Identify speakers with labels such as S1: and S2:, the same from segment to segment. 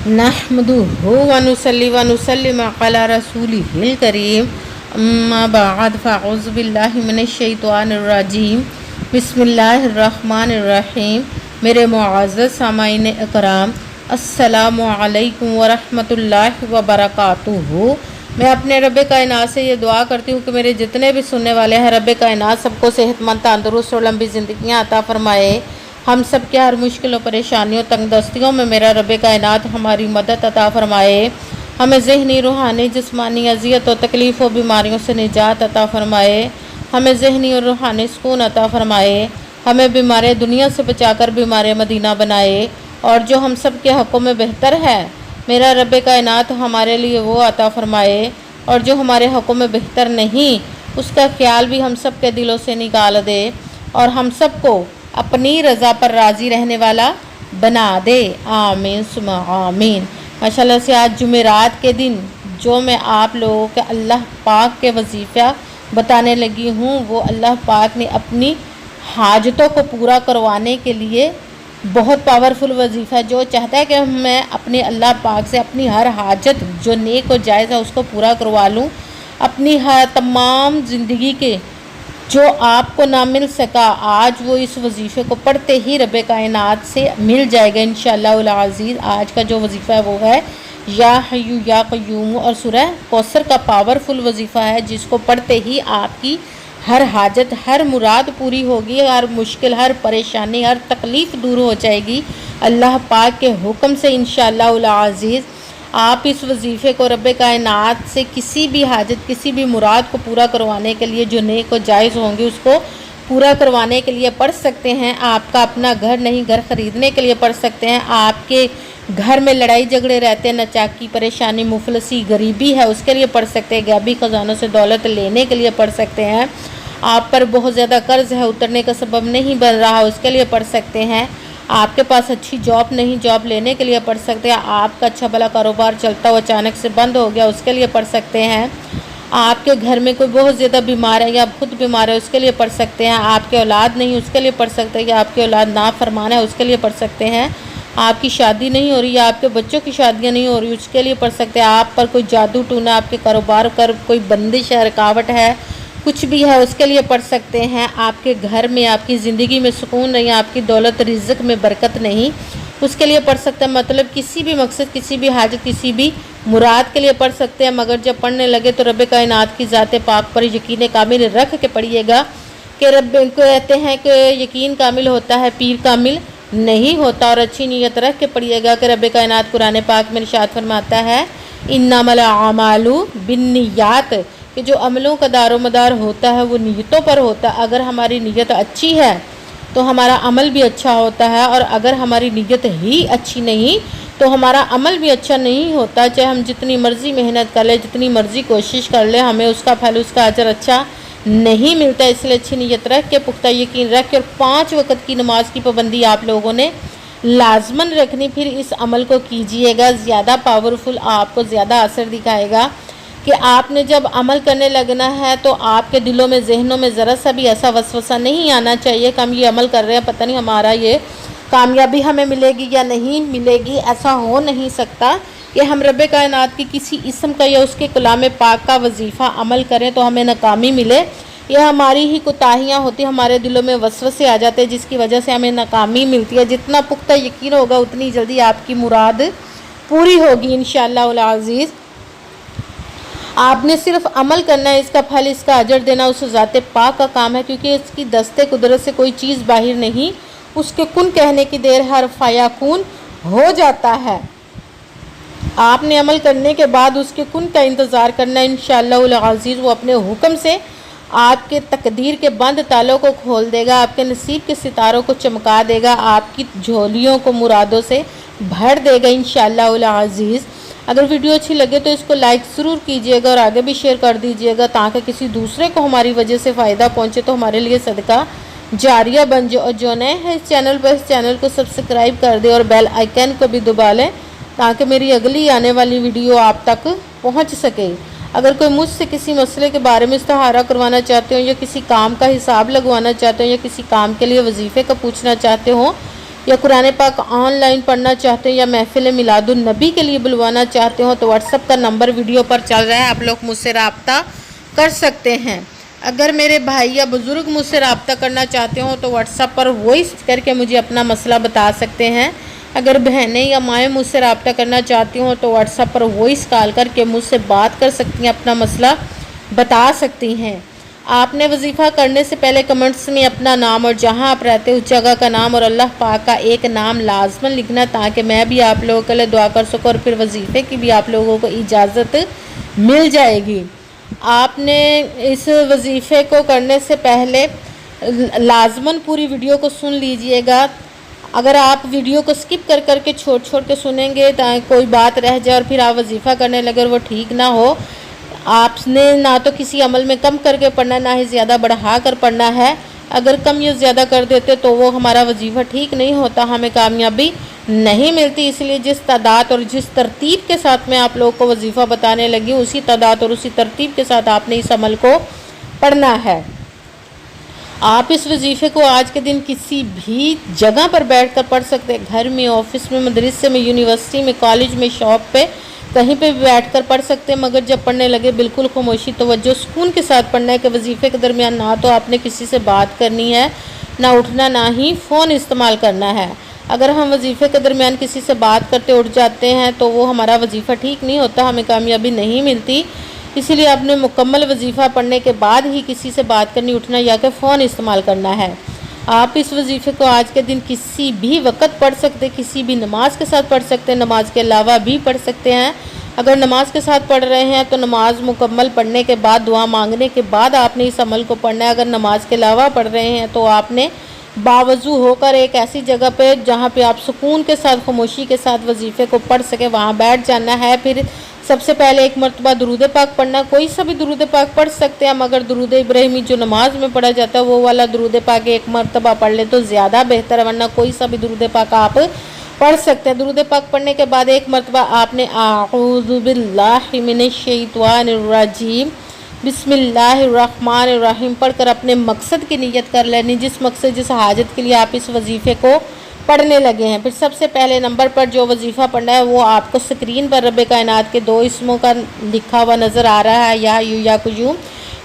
S1: नहमदुहु व नुसल्ली व नुसल्लिम अला रसूलिहिल करीम अम्मा बाद फ़अऊज़ु बिल्लाहि मिनश शैतानिर रजीम बिस्मिल्लाहिर रहमानिर रहीम। मेरे मुअज़्ज़ज़ सामाईन इकराम, अस्सलामु अलैकुम व रहमतुल्लाहि व बरकातुहू। मैं अपने रब कायनात से ये दुआ करती हूँ कि मेरे जितने भी सुनने वाले हैं, रब कायनात सबको सेहतमंद, तंदुरुस्त और लंबी ज़िंदगियाँ अता फ़रमाए। हम सब के हर मुश्किलों, परेशानियों, तंगदस्तियों में मेरा रब कायनात हमारी मदद अता फ़रमाए। हमें ज़हनी, रूहानी, जिस्मानी अज़ियत और तकलीफ़ और बीमारियों से निजात अता फ़रमाए। हमें ज़हनी और रूहानी सुकून अता फ़रमाए। हमें बीमार दुनिया से बचाकर बीमार मदीना बनाए। और जो हम सब के हक़ों में बेहतर है, मेरा रब कायनात हमारे लिए वो अता फ़रमाए। और जो हमारे हक़ों में बेहतर नहीं, उसका ख्याल भी हम सब के दिलों से निकाल दे और हम सबको अपनी रज़ा पर राज़ी रहने वाला बना दे। आमीन सुमा आमीन। माशाल्लाह से आज जुमेरात के दिन जो मैं आप लोगों के अल्लाह पाक के वजीफ़ा बताने लगी हूँ, वो अल्लाह पाक ने अपनी हाजतों को पूरा करवाने के लिए बहुत पावरफुल वजीफ़ा है। जो चाहता है कि मैं अपने अल्लाह पाक से अपनी हर हाजत जो नेक और जायज़ है उसको पूरा करवा लूँ, अपनी हर तमाम ज़िंदगी के जो आपको ना मिल सका, आज वो इस वजीफ़े को पढ़ते ही रब कायनात से मिल जाएगा इंशाअल्लाह अज़ीज़। आज का जो वजीफ़ा है वो है या हय्यू या क़य्यूम और सूरह कौसर का पावरफुल वजीफ़ा है, जिसको पढ़ते ही आपकी हर हाजत, हर मुराद पूरी होगी, हर मुश्किल, हर परेशानी, हर तकलीफ़ दूर हो जाएगी अल्लाह पाक के हुक्म से इंशाअल्लाह अज़ीज़। आप इस वजीफ़े को रब कायनात से किसी भी हाजत, किसी भी मुराद को पूरा करवाने के लिए जो नेक और जायज़ होंगे उसको पूरा करवाने के लिए पढ़ सकते हैं। आपका अपना घर नहीं, घर ख़रीदने के लिए पढ़ सकते हैं। आपके घर में लड़ाई झगड़े रहते हैं, नचाकी, परेशानी, मुफलसी, गरीबी है, उसके लिए पढ़ सकते हैं। गैबी ख़जानों से दौलत लेने के लिए पढ़ सकते हैं। आप पर बहुत ज़्यादा कर्ज़ है, उतरने का सबब नहीं बन रहा, उसके लिए पढ़ सकते हैं। आपके पास अच्छी जॉब नहीं, जॉब लेने के लिए पढ़ सकते हैं। आपका अच्छा भला कारोबार चलता हुआ अचानक से बंद हो गया, उसके लिए पढ़ सकते हैं। आपके घर में कोई बहुत ज़्यादा बीमार है या खुद बीमार है, उसके लिए पढ़ सकते हैं। आपके औलाद नहीं, उसके लिए पढ़ सकते हैं। या आपकी औलाद नाफरमान है, उसके लिए पढ़ सकते हैं। आपकी शादी नहीं हो रही या आपके बच्चों की शादियाँ नहीं हो रही, उसके लिए पढ़ सकते हैं। आप पर कोई जादू टूना, आपके कारोबार पर कोई बंदिश है, रुकावट है, कुछ भी है, उसके लिए पढ़ सकते हैं। आपके घर में, आपकी ज़िंदगी में सुकून नहीं, आपकी दौलत रिज़्क़ में बरकत नहीं, उसके लिए पढ़ सकते हैं। मतलब किसी भी मकसद, किसी भी हाजत, किसी भी मुराद के लिए पढ़ सकते हैं। मगर जब पढ़ने लगे तो रब कायनात की ज़ात पाक पर यकीन कामिल रख के पढ़िएगा कि रब को कहते हैं कि यकीन कामिल होता है, पीर कामिल नहीं होता। और अच्छी नीयत रख के पढ़िएगा कि रब कायनात कुरान पाक में इरशाद फरमाता है, इन्नमल आमालु बिन्नियात, कि जो अमलों का दारोमदार होता है वो नीयतों पर होता है। अगर हमारी नीयत अच्छी है तो हमारा अमल भी अच्छा होता है, और अगर हमारी नीयत ही अच्छी नहीं तो हमारा अमल भी अच्छा नहीं होता। चाहे हम जितनी मर्ज़ी मेहनत कर ले, जितनी मर्ज़ी कोशिश कर ले, हमें उसका फल, उसका अजर अच्छा नहीं मिलता। इसलिए अच्छी नीयत रख के, पुख्ता यकीन रख के, और 5 वक़्त की नमाज की पाबंदी आप लोगों ने लाजमन रखनी। फिर इस अमल को कीजिएगा, ज़्यादा पावरफुल, आपको ज़्यादा असर दिखाएगा। कि आपने जब अमल करने लगना है तो आपके दिलों में, जहनों में ज़रा सा भी ऐसा वसवसा नहीं आना चाहिए कि हम ये अमल कर रहे हैं, पता नहीं हमारा ये कामयाबी हमें मिलेगी या नहीं मिलेगी। ऐसा हो नहीं सकता कि हम रब कायनात की किसी इस्म का या उसके कलाम पाक का वजीफ़ा अमल करें तो हमें नाकामी मिले। यह हमारी ही कोताहियाँ होती, हमारे दिलों में वसवसे आ जाते हैं जिसकी वजह से हमें नाकामी मिलती है। जितना पुख्ता यकीन होगा उतनी जल्दी आपकी मुराद पूरी होगी इंशाअल्लाह अज़ीज़। आपने सिर्फ अमल करना है, इसका फल, इसका अजर देना उस ज़ात पाक का काम है, क्योंकि इसकी दस्ते कुदरत से कोई चीज़ बाहर नहीं, उसके कुन कहने की देर हर फयाकुन हो जाता है। आपने अमल करने के बाद उसके कुन का इंतज़ार करना है इंशाअल्लाह अज़ीज़। वो अपने हुक्म से आपके तकदीर के बंद तालों को खोल देगा, आपके नसीब के सितारों को चमका देगा, आपकी झोलियों को मुरादों से भर देगा इंशाअल्लाह अज़ीज़। अगर वीडियो अच्छी लगे तो इसको लाइक ज़रूर कीजिएगा और आगे भी शेयर कर दीजिएगा, ताकि किसी दूसरे को हमारी वजह से फ़ायदा पहुँचे तो हमारे लिए सदका जारिया बन जाए। और जो नए हैं इस चैनल पर, इस चैनल को सब्सक्राइब कर दे और बेल आइकन को भी दबा लें, ताकि मेरी अगली आने वाली वीडियो आप तक पहुँच सके। अगर कोई मुझसे किसी मसले के बारे में इस्तिहारा करवाना चाहते हो, या किसी काम का हिसाब लगवाना चाहते हो, या किसी काम के लिए वजीफ़े का पूछना चाहते हो, یا قرآن پاک آن لائن پڑھنا چاہتے ہیں یا محفل میلاد النبی کے لیے بلوانا چاہتے ہو تو واٹس ایپ کا نمبر ویڈیو پر چل رہا ہے، آپ لوگ مجھ سے رابطہ کر سکتے ہیں۔ اگر میرے بھائی یا بزرگ مجھ سے رابطہ کرنا چاہتے ہوں تو واٹس ایپ پر وائس کر کے مجھے اپنا مسئلہ بتا سکتے ہیں۔ اگر بہنیں یا مائیں مجھ سے رابطہ کرنا چاہتی ہوں تو واٹس ایپ پر وائس کال کر کے مجھ سے بات کر سکتی ہیں، اپنا مسئلہ بتا سکتی ہیں۔ آپ نے وظیفہ کرنے سے پہلے کمنٹس میں اپنا نام اور جہاں آپ رہتے اس جگہ کا نام اور اللہ پاک کا ایک نام لازماً لکھنا، تاکہ میں بھی آپ لوگوں کے لیے دعا کر سکوں اور پھر وظیفے کی بھی آپ لوگوں کو اجازت مل جائے گی۔ آپ نے اس وظیفے کو کرنے سے پہلے لازماً پوری ویڈیو کو سن لیجئے گا۔ اگر آپ ویڈیو کو سکپ کر کے چھوڑ کے سنیں گے تاکہ کوئی بات رہ جائے اور پھر آپ وظیفہ کرنے لگے اور وہ ٹھیک نہ ہو، آپ نے نہ تو کسی عمل میں کم کر کے پڑھنا ہے نہ ہی زیادہ بڑھا کر پڑھنا ہے۔ اگر کم یا زیادہ کر دیتے تو وہ ہمارا وظیفہ ٹھیک نہیں ہوتا، ہمیں کامیابی نہیں ملتی۔ اس لیے جس تعداد اور جس ترتیب کے ساتھ میں آپ لوگوں کو وظیفہ بتانے لگی اسی تعداد اور اسی ترتیب کے ساتھ آپ نے اس عمل کو پڑھنا ہے۔ آپ اس وظیفے کو آج کے دن کسی بھی جگہ پر بیٹھ کر پڑھ سکتے ہیں، گھر میں، آفس میں، مدرسے میں، یونیورسٹی میں، کالج میں، شاپ پہ، کہیں پہ بھی بیٹھ کر پڑھ سکتے ہیں، مگر جب پڑھنے لگے بالکل خاموشی، توجہ، سکون کے ساتھ پڑھنا ہے کہ وظیفے کے درمیان نہ تو آپ نے کسی سے بات کرنی ہے، نہ اٹھنا، نہ ہی فون استعمال کرنا ہے۔ اگر ہم وظیفے کے درمیان کسی سے بات کرتے اٹھ جاتے ہیں تو وہ ہمارا وظیفہ ٹھیک نہیں ہوتا، ہمیں کامیابی نہیں ملتی۔ اسی لیے آپ نے مکمل وظیفہ پڑھنے کے بعد ہی کسی سے بات کرنی، اٹھنا یا کہ فون استعمال کرنا ہے۔ آپ اس وظیفے کو آج کے دن کسی بھی وقت پڑھ سکتے، کسی بھی نماز کے ساتھ پڑھ سکتے ہیں، نماز کے علاوہ بھی پڑھ سکتے ہیں۔ اگر نماز کے ساتھ پڑھ رہے ہیں تو نماز مکمل پڑھنے کے بعد، دعا مانگنے کے بعد آپ نے اس عمل کو پڑھنا ہے۔ اگر نماز کے علاوہ پڑھ رہے ہیں تو آپ نے باوضو ہو کر ایک ایسی جگہ پہ جہاں پہ آپ سکون کے ساتھ، خاموشی کے ساتھ وظیفے کو پڑھ سکے، وہاں بیٹھ جانا ہے۔ پھر سب سے پہلے ایک مرتبہ درود پاک پڑھنا، کوئی سا بھی درود پاک پڑھ سکتے ہیں، مگر درود ابراہیمی جو نماز میں پڑھا جاتا ہے وہ والا درود پاک ایک مرتبہ پڑھ لیں تو زیادہ بہتر ہے، ورنہ کوئی سا بھی درود پاک آپ پڑھ سکتے ہیں۔ درود پاک پڑھنے کے بعد ایک مرتبہ آپ نے اعوذ باللہ من الشیطان الرجیم بسم اللہ الرحمن الرحیم پڑھ کر اپنے مقصد کی نیت کر لینی، جس مقصد، جس حاجت کے لیے آپ اس وظیفے کو پڑھنے لگے ہیں۔ پھر سب سے پہلے نمبر پر جو وظیفہ پڑھنا ہے وہ آپ کو سکرین پر رب کائنات کے 2 اسموں کا لکھا ہوا نظر آ رہا ہے، یا حیو یا قیوم۔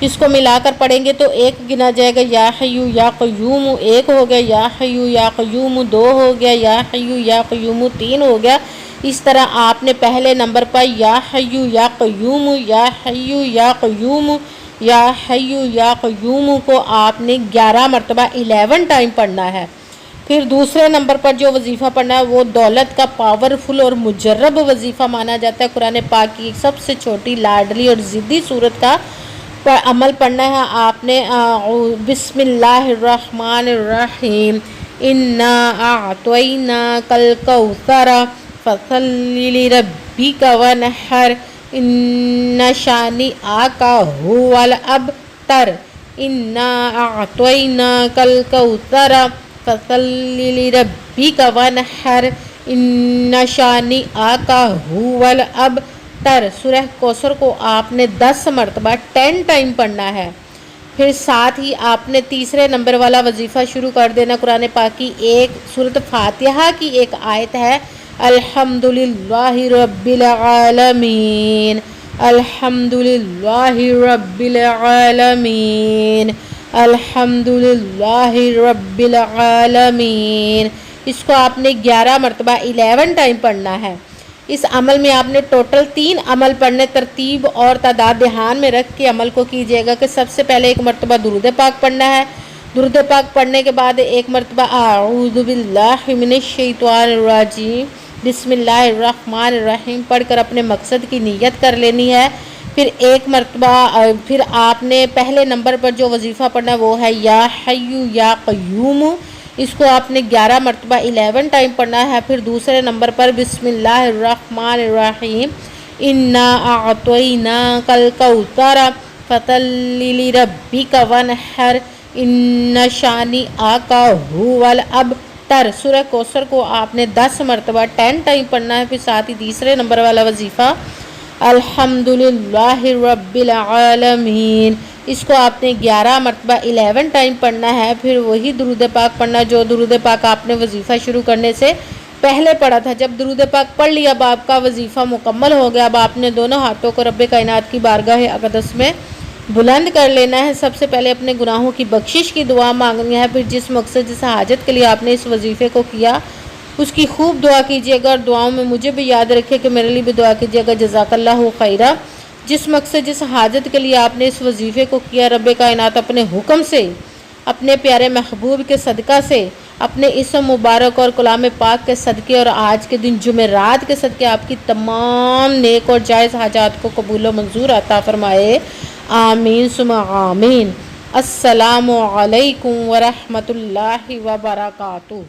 S1: اس کو ملا کر پڑھیں گے تو 1 گنا جائے گا، یا حیو یا قیوم 1 ہو گیا، یا حیو یا قیوم 2 ہو گیا، یا حیو یا قیوم 3 ہو گیا۔ اس طرح آپ نے پہلے نمبر پر یا حیو یا قیوم، یا حیو یا قیوم، یا حیو یا قیوم کو آپ نے 11 مرتبہ 11 ٹائم پڑھنا ہے۔ پھر دوسرے نمبر پر جو وظیفہ پڑھنا ہے وہ دولت کا پاورفل اور مجرب وظیفہ مانا جاتا ہے، قرآن پاک کی سب سے چھوٹی، لاڈلی اور ضدی صورت کا عمل پڑھنا ہے۔ آپ نے بسم اللہ الرحمن الرحیم انا اعطیناک الکوثر فصلی لربک وانحر ان شانئک ھو الابتر انا اعطیناک الکوثر فصلی لربک وانحر ان شانئک ھو الابتر۔ سورہ کوثر کو آپ نے 10 مرتبہ 10 ٹائم پڑھنا ہے۔ پھر ساتھ ہی آپ نے تیسرے نمبر والا وظیفہ شروع کر دینا۔ قرآن پاک کی ایک سورۃ فاتحہ کی ایک آیت ہے، الحمدللہ رب العالمین، الحمدللہ رب العالمین، الحمدللہ رب العالمین۔ اس کو آپ نے 11 مرتبہ 11 ٹائم پڑھنا ہے۔ اس عمل میں آپ نے ٹوٹل 3 عمل پڑھنے، ترتیب اور تعداد دھیان میں رکھ کے عمل کو کیجیے گا کہ سب سے پہلے 1 مرتبہ درود پاک پڑھنا ہے۔ درود پاک پڑھنے کے بعد 1 مرتبہ اعوذ باللہ من الشیطان الرجیم بسم اللہ الرحمن الرحیم پڑھ کر اپنے مقصد کی نیت کر لینی ہے۔ پھر 1 مرتبہ پھر آپ نے پہلے نمبر پر جو وظیفہ پڑھنا ہے وہ ہے یا حیو یا قیوم، اس کو آپ نے 11 مرتبہ 11 ٹائم پڑھنا ہے۔ پھر دوسرے نمبر پر بسم اللہ الرحمن الرحیم انا اعطیناک الکوثر فصلی لربک وانحر ان شانئک ھو الابتر۔ سورہ کوثر کو آپ نے 10 مرتبہ 10 ٹائم پڑھنا ہے۔ پھر ساتھ ہی تیسرے نمبر والا وظیفہ الحمدللہ رب العالمین اس کو آپ نے 11 مرتبہ 11 ٹائم پڑھنا ہے، پھر وہی درود پاک پڑھنا جو درود پاک آپ نے وظیفہ شروع کرنے سے پہلے پڑھا تھا۔ جب درود پاک پڑھ لیا، اب آپ کا وظیفہ مکمل ہو گیا، اب آپ نے دونوں ہاتھوں کو رب کائنات کی بارگاہ اقدس میں بلند کر لینا ہے۔ سب سے پہلے اپنے گناہوں کی بخشش کی دعا مانگنی ہے، پھر جس مقصد جس حاجت کے لیے آپ نے اس وظیفے کو کیا اس کی خوب دعا کیجیے گا، اور دعاؤں میں مجھے بھی یاد رکھے کہ میرے لیے بھی دعا کیجیے گا۔ جزاک اللہ خیرہ۔ جس مقصد جس حاجت کے لیے آپ نے اس وظیفے کو کیا، رب کائنات اپنے حکم سے، اپنے پیارے محبوب کے صدقہ سے، اپنے اسم مبارک اور کلام پاک کے صدقے اور آج کے دن جمعرات کے صدقے آپ کی تمام نیک اور جائز حاجات کو قبول و منظور عطا فرمائے، آمین ثم آمین۔ السلام علیکم ورحمۃ اللہ وبرکاتہ۔